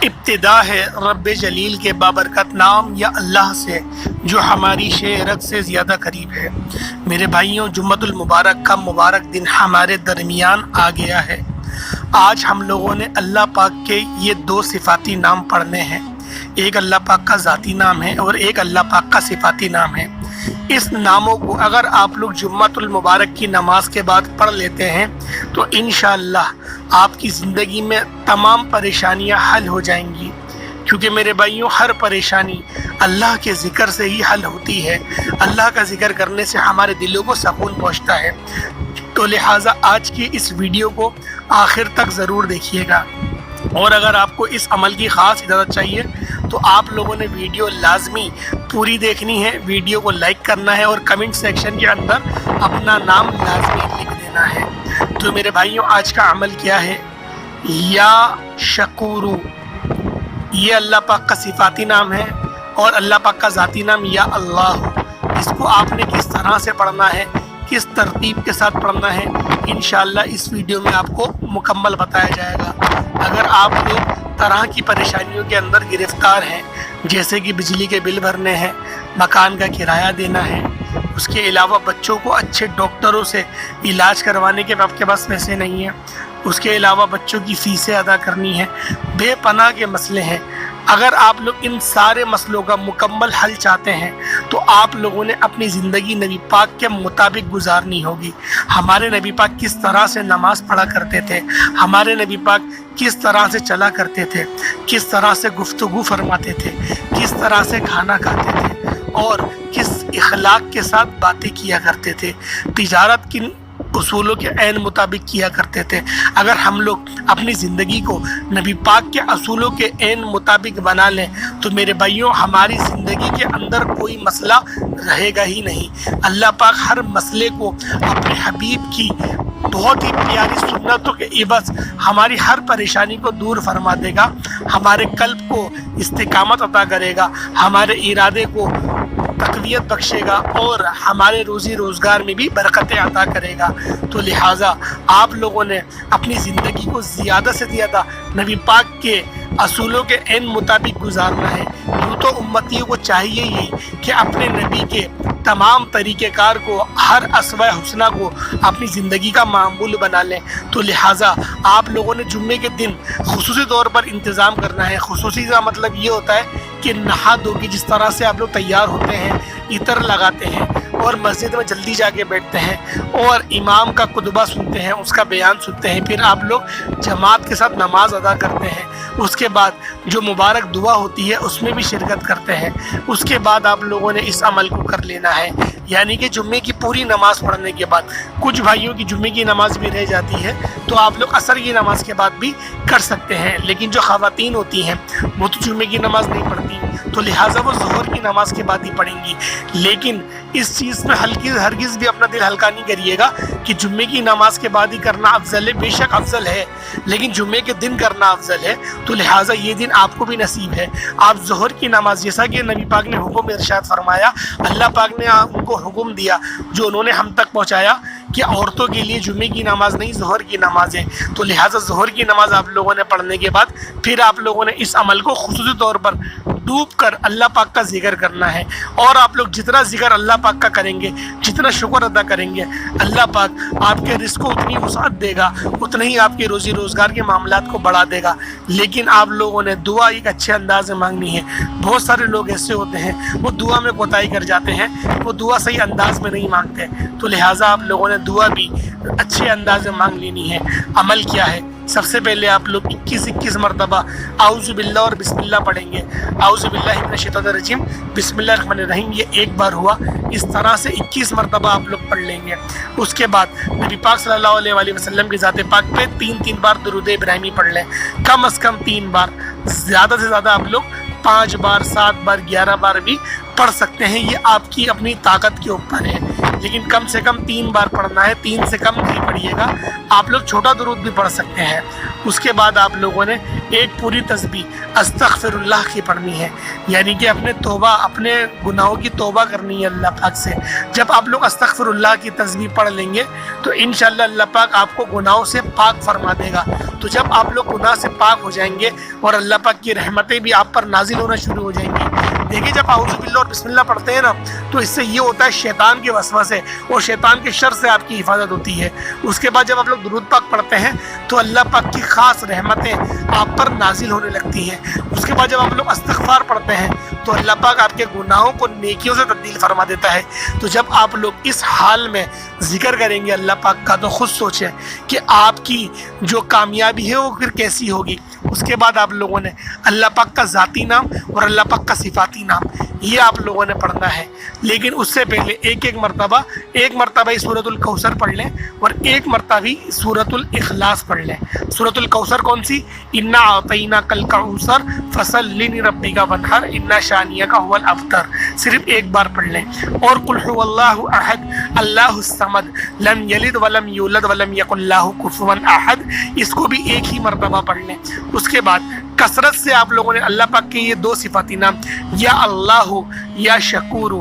ابتدا ہے رب جلیل کے بابرکت نام یا اللہ سے جو ہماری شعرت سے زیادہ قریب ہے۔ میرے بھائیوں، جمعۃ المبارک کا مبارک دن ہمارے درمیان آ گیا ہے۔ آج ہم لوگوں نے اللہ پاک کے یہ دو صفاتی نام پڑھنے ہیں۔ ایک اللہ پاک کا ذاتی نام ہے اور ایک اللہ پاک کا صفاتی نام ہے۔ اس ناموں کو اگر آپ لوگ جمعۃ المبارک کی نماز کے بعد پڑھ لیتے ہیں تو انشاءاللہ آپ کی زندگی میں تمام پریشانیاں حل ہو جائیں گی، کیونکہ میرے بھائیوں ہر پریشانی اللہ کے ذکر سے ہی حل ہوتی ہے۔ اللہ کا ذکر کرنے سے ہمارے دلوں کو سکون پہنچتا ہے۔ تو لہٰذا آج کی اس ویڈیو کو آخر تک ضرور دیکھیے گا، اور اگر آپ کو اس عمل کی خاص اجازت چاہیے تو آپ لوگوں نے ویڈیو لازمی پوری دیکھنی ہے، ویڈیو کو لائک کرنا ہے اور کمنٹ سیکشن کے اندر اپنا نام لازمی لکھ دینا ہے۔ تو میرے بھائیوں، آج کا عمل کیا ہے؟ یا شکورو، یہ اللہ پاک کا صفاتی نام ہے اور اللہ پاک کا ذاتی نام یا اللہ۔ اس کو آپ نے کس طرح سے پڑھنا ہے، کس ترتیب کے ساتھ پڑھنا ہے، انشاءاللہ اس ویڈیو میں آپ کو مکمل بتایا جائے گا۔ اگر آپ لوگ طرح کی پریشانیوں کے اندر گرفتار ہیں، جیسے کہ بجلی کے بل بھرنے ہیں، مکان کا کرایہ دینا ہے، اس کے علاوہ بچوں کو اچھے ڈاکٹروں سے علاج کروانے کے آپ کے پاس پیسے نہیں ہیں، اس کے علاوہ بچوں کی فیسیں ادا کرنی ہے، بے پناہ کے مسئلے ہیں، اگر آپ لوگ ان سارے مسئلوں کا مکمل حل چاہتے ہیں تو آپ لوگوں نے اپنی زندگی نبی پاک کے مطابق گزارنی ہوگی۔ ہمارے نبی پاک کس طرح سے نماز پڑھا کرتے تھے، ہمارے نبی پاک کس طرح سے چلا کرتے تھے، کس طرح سے گفتگو فرماتے تھے، کس طرح سے کھانا کھاتے تھے اور کس اخلاق کے ساتھ باتیں کیا کرتے تھے، تجارت کن اصولوں کے عین مطابق کیا کرتے تھے۔ اگر ہم لوگ اپنی زندگی کو نبی پاک کے اصولوں کے عین مطابق بنا لیں تو میرے بھائیوں ہماری زندگی کے اندر کوئی مسئلہ رہے گا ہی نہیں۔ اللہ پاک ہر مسئلے کو اپنے حبیب کی بہت ہی پیاری سنتوں کے عوض ہماری ہر پریشانی کو دور فرما دے گا، ہمارے قلب کو استقامت عطا کرے گا، ہمارے ارادے کو تقویت بخشے گا اور ہمارے روزی روزگار میں بھی برکتیں عطا کرے گا۔ تو لہٰذا آپ لوگوں نے اپنی زندگی کو زیادہ سے زیادہ نبی پاک کے اصولوں کے عین مطابق گزارنا ہے۔ یوں تو امتیوں کو چاہیے ہی کہ اپنے نبی کے تمام طریقہ کار کو، ہر اسوہ حسنہ کو اپنی زندگی کا معمول بنا لیں۔ تو لہٰذا آپ لوگوں نے جمعے کے دن خصوصی طور پر انتظام کرنا ہے۔ خصوصی کا مطلب یہ ہوتا ہے کہ نہا دھو کے جس طرح سے آپ لوگ تیار ہوتے ہیں، عطر لگاتے ہیں اور مسجد میں جلدی جا کے بیٹھتے ہیں اور امام کا خطبہ سنتے ہیں، اس کا بیان سنتے ہیں، پھر آپ لوگ جماعت کے ساتھ نماز ادا کرتے ہیں، اس کے بعد جو مبارک دعا ہوتی ہے اس میں بھی شرکت کرتے ہیں، اس کے بعد آپ لوگوں نے اس عمل کو کر لینا ہے۔ یعنی کہ جمعے کی پوری نماز پڑھنے کے بعد، کچھ بھائیوں کی جمعے کی نماز بھی رہ جاتی ہے تو آپ لوگ عصر کی نماز کے بعد بھی کر سکتے ہیں، لیکن جو خواتین ہوتی ہیں وہ تو جمعے کی نماز نہیں پڑھتی تو لہٰذا وہ ظہر کی نماز کے بعد ہی پڑھیں گی۔ لیکن اس چیز میں ہرگز بھی اپنا دل ہلکا نہیں کریے گا کہ جمعے کی نماز کے بعد ہی کرنا افضل ہے۔ بے شک افضل ہے، لیکن جمعے کے دن کرنا افضل ہے، تو لہٰذا یہ دن آپ کو بھی نصیب ہے۔ آپ ظہر کی نماز، جیسا کہ نبی پاک نے حکم ارشاد فرمایا، اللہ پاک نے ان کو حکم دیا جو انہوں نے ہم تک پہنچایا کہ عورتوں کے لیے جمعے کی نماز نہیں ظہر کی نماز ہے، تو لہٰذا ظہر کی نماز آپ لوگوں نے پڑھنے کے بعد پھر آپ لوگوں نے اس عمل کو خصوصی طور پر ڈوب کر اللہ پاک کا ذکر کرنا ہے۔ اور آپ لوگ جتنا ذکر اللہ پاک کا کریں گے، جتنا شکر ادا کریں گے، اللہ پاک آپ کے رزق کو اتنی وسعت دے گا، اتنا ہی آپ کے روزی روزگار کے معاملات کو بڑھا دے گا۔ لیکن آپ لوگوں نے دعا ایک اچھے انداز میں مانگنی ہے۔ بہت سارے لوگ ایسے ہوتے ہیں وہ دعا میں کوتاہی کر جاتے ہیں، وہ دعا صحیح انداز میں نہیں مانگتے، تو لہٰذا آپ لوگوں نے دعا بھی اچھے انداز میں مانگ لینی ہے۔ عمل کیا ہے؟ سب سے پہلے آپ لوگ 21 مرتبہ اعوذ باللہ اور بسم اللہ پڑھیں گے۔ اعوذ باللہ من الشیطان الرجیم، بسم اللہ الرحمن الرحیم، یہ ایک بار ہوا، اس طرح سے 21 مرتبہ آپ لوگ پڑھ لیں گے۔ اس کے بعد نبی پاک صلی اللہ علیہ وآلہ وسلم کی ذات پاک پہ 3 بار درود ابراہیمی پڑھ لیں، کم از کم 3 بار، زیادہ سے زیادہ آپ لوگ 5 بار، 7 بار، 11 بار بھی پڑھ سکتے ہیں، یہ آپ کی اپنی طاقت کے اوپر ہے۔ لیکن کم سے کم 3 بار پڑھنا ہے، 3 سے کم نہیں پڑھیے گا۔ آپ لوگ چھوٹا درود بھی پڑھ سکتے ہیں۔ اس کے بعد آپ لوگوں نے ایک پوری تسبیح استغفر اللہ کی پڑھنی ہے، یعنی کہ اپنے توبہ، اپنے گناہوں کی توبہ کرنی ہے اللہ پاک سے۔ جب آپ لوگ استغفر اللہ کی تسبیح پڑھ لیں گے تو انشاءاللہ اللہ پاک آپ کو گناہوں سے پاک فرما دے گا۔ تو جب آپ لوگ گناہ سے پاک ہو جائیں گے اور اللہ پاک کی رحمتیں بھی آپ پر نازل ہونا شروع ہو جائیں گی۔ دیکھیے جب اعوذ باللہ اور بسم اللہ پڑھتے ہیں نا تو اس سے یہ ہوتا ہے شیطان کے وسوسے اور شیطان کے شر سے آپ کی حفاظت ہوتی ہے۔ اس کے بعد جب آپ لوگ درود پاک پڑھتے ہیں تو اللہ پاک کی خاص رحمتیں آپ پر نازل ہونے لگتی ہیں۔ اس کے بعد جب آپ لوگ استغفار پڑھتے ہیں تو اللہ پاک آپ کے گناہوں کو نیکیوں سے تبدیل فرما دیتا ہے۔ تو جب آپ لوگ اس حال میں ذکر کریں گے اللہ پاک کا تو خود سوچیں کہ آپ کی جو کامیابی ہے وہ پھر کیسی ہوگی۔ اس کے بعد آپ لوگوں نے اللہ پاک کا ذاتی نام اور اللہ پاک کا صفاتی نام یہ آپ لوگوں نے پڑھنا ہے، لیکن اس سے پہلے ایک مرتبہ ہی سورۃ الکوثر پڑھ لیں اور ایک مرتبہ ہی سورۃ الاخلاص پڑھ لیں۔ سورۃ الکوثر کون سی؟ انا اعطیناک الکوثر فصل لربک وانحر ان شانئک هو الابتر، صرف ایک بار پڑھ لیں۔ اور قل هو اللہ احد اللہ الصمد لم یلد ولم یولد ولم یکن لہ کفوا احد، اس کو بھی ایک ہی مرتبہ پڑھ لیں۔ اس کے بعد کثرت سے آپ لوگوں نے اللہ پاک کے یہ 2 صفاتی نام یا اللہ یا شکور،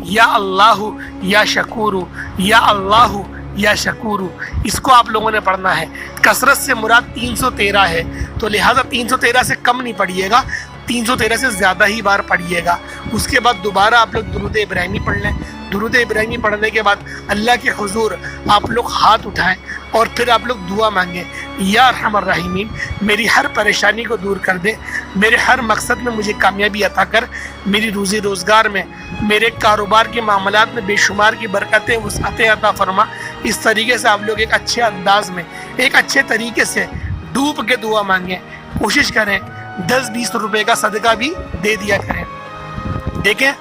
یا اللہ یا شکور، یا اللہ یا شکور، اس کو آپ لوگوں نے پڑھنا ہے۔ کثرت سے مراد 313 ہے، تو لہٰذا 313 سے کم نہیں پڑھیے گا، 313 سے زیادہ ہی بار پڑھیے گا۔ اس کے بعد دوبارہ آپ لوگ درود ابراہیمی پڑھ لیں۔ درود ابراہیمی پڑھنے کے بعد اللہ کے حضور آپ لوگ ہاتھ اٹھائیں اور پھر آپ لوگ دعا مانگیں، یا ارحم الراحمین میری ہر پریشانی کو دور کر دے، میرے ہر مقصد میں مجھے کامیابی عطا کر، میری روزی روزگار میں، میرے کاروبار کے معاملات میں بے شمار کی برکتیں وسعتیں عطا فرما۔ اس طریقے سے آپ لوگ ایک اچھے انداز میں، ایک اچھے طریقے سے ڈوب کے دعا مانگیں۔ کوشش کریں 10-20 روپے کا صدقہ بھی دے دیا کریں۔ دیکھیں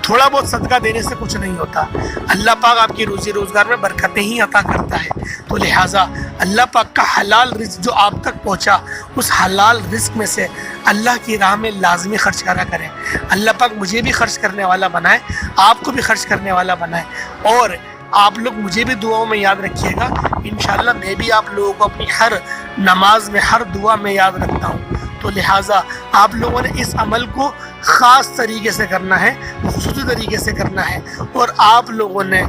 تھوڑا بہت صدقہ دینے سے کچھ نہیں ہوتا، اللہ پاک آپ کی روزی روزگار میں برکتیں ہی عطا کرتا ہے۔ تو لہٰذا اللہ پاک کا حلال رزق جو آپ تک پہنچا اس حلال رزق میں سے اللہ کی راہ میں لازمی خرچ کرا کریں۔ اللہ پاک مجھے بھی خرچ کرنے والا بنائے، آپ کو بھی خرچ کرنے والا بنائے، اور آپ لوگ مجھے بھی دعاؤں میں یاد رکھیے گا۔ انشاءاللہ میں بھی آپ لوگوں کو اپنی ہر نماز میں، ہر دعا میں یاد رکھتا ہوں۔ تو لہٰذا آپ لوگوں نے اس عمل کو خاص طریقے سے کرنا ہے، خصوصی طریقے سے کرنا ہے، اور آپ لوگوں نے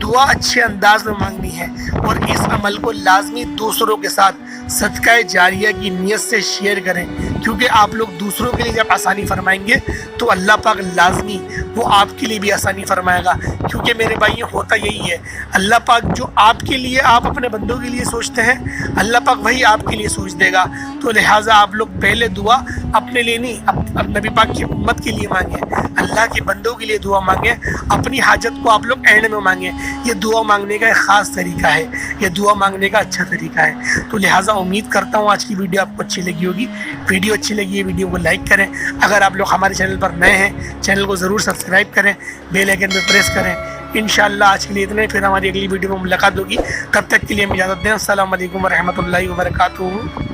دعا اچھے انداز میں مانگنی ہے، اور اس عمل کو لازمی دوسروں کے ساتھ صدقہ جاریہ کی نیت سے شیئر کریں، کیونکہ آپ لوگ دوسروں کے لیے جب آسانی فرمائیں گے تو اللہ پاک لازمی وہ آپ کے لیے بھی آسانی فرمائے گا۔ کیونکہ میرے بھائیوں ہوتا یہی ہے، اللہ پاک جو آپ کے لیے، آپ اپنے بندوں کے لیے سوچتے ہیں، اللہ پاک وہی آپ کے لیے سوچ دے گا۔ تو لہٰذا آپ لوگ پہلے دعا اپنے لیے نہیں، اب نبی پاک کی امت کے لیے مانگیں، اللہ کے بندوں کے لیے دعا مانگیں، اپنی حاجت کو آپ لوگ اینڈ میں مانگیں۔ یہ دعا مانگنے کا ایک خاص طریقہ ہے، یہ دعا مانگنے کا اچھا طریقہ ہے۔ تو لہٰذا امید کرتا ہوں آج کی ویڈیو آپ کو اچھی لگی ہوگی۔ ویڈیو اچھی لگی ہے ویڈیو کو لائک کریں، اگر آپ لوگ ہمارے چینل پر نئے ہیں چینل کو ضرور سبسکرائب کریں، بیل آئیکن پہ پریس کریں۔ انشاءاللہ آج کے لیے اتنا ہی، پھر ہماری اگلی ویڈیو میں ملاقات ہوگی، تب تک کے لیے ہمیں اجازت دیں۔ السلام علیکم ورحمۃ اللہ وبرکاتہ۔